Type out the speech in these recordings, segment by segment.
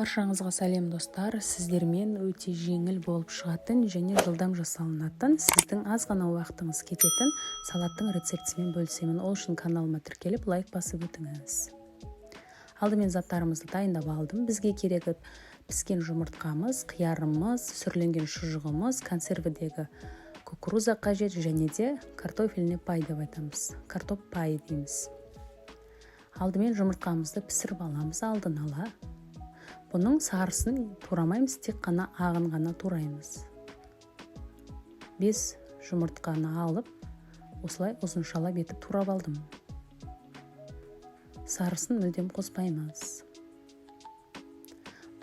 Баршаңызға сәлем достар, сіздермен өте жеңіл болып шығатын және жылдам жасалынатын, сіздің аз ғана уақытыңыз кететін салаттың рецептімен бөлісемін. Ол үшін каналыма тіркеліп, лайк басып өтіңіз. Алдымен заттарымызды дайындап алдым. Бізге керегі піскен жұмыртқамыз, қиярымыз, сүрленген шұжығымыз, консервідегі кукуруза қажет және де картофельный пай деп айтамыз. Картоп пай дейміз. Алдымен жұмыртқамызды пісіріп аламыз алдын ала. Бұның сарысын турамаймыз, тек қана ағын ғана тураймыз. 5 жұмыртқаны алып, осылай ұзыншалап етіп турап алдым. Сарысын мүлдем қоспаймыз.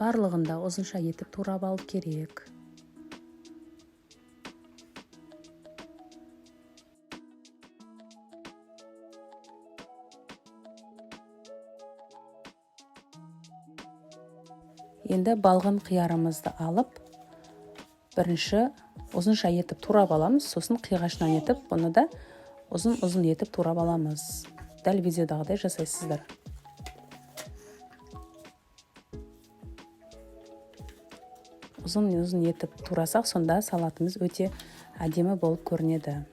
Барлығында ұзынша етіп турап алып керек. Енді балғын қиярымызды алып, бірінші ұзынша етіп турап аламыз, сосын қиғашынан етіп, бұны да ұзын етіп турап аламыз. Дәл видеодағыдай жасайсыздар. Ұзын етіп турасақ, сонда салатымыз өте әдемі болып көрінеді.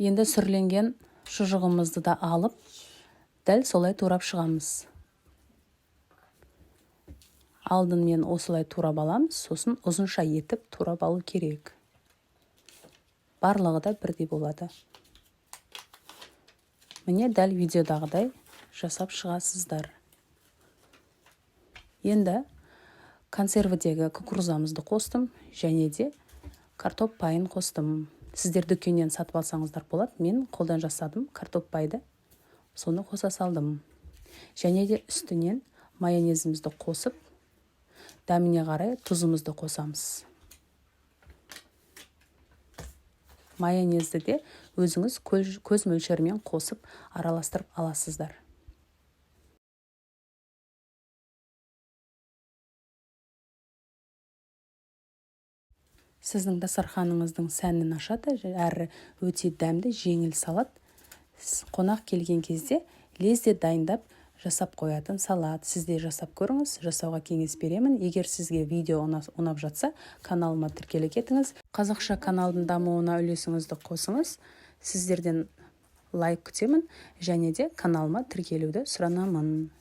Енді сүрленген шұжығымызды да алып, дәл солай турап шығамыз. Алдымен осылай турап аламыз, сосын ұзынша етіп турап алу керек. Барлығы да бірдей болады. Міне дәл видеодағыдай жасап шығасыздар. Енді консервідегі кукурузамызды қостым, және де картоп пайын қостым. Сіздер дүкеннен сатып алсаңыздар болады. Мен қолдан жасадым картоп пайды. Соны қоса салдым. Және де үстінен майонезімізді қосып, дәміне қарай тұзымызды қосамыз. Майонезді де өзіңіз көз мөлшерімен қосып араластырып аласыздар. Сіздің дастарханыңыздың сәнін ашады, әрі өте дәмді, жеңіл салат. Қонақ келген кезде лезде дайындап жасап қоятын салат. Сізде жасап көріңіз, жасауға кеңес беремін. Егер сізге видео ұнап жатса, каналыма тіркеле кетіңіз. Қазақша каналдың дамуына үлесіңізді қосыңыз. Сіздерден лайк күтемін, және де каналыма тіркелуді сұранамын.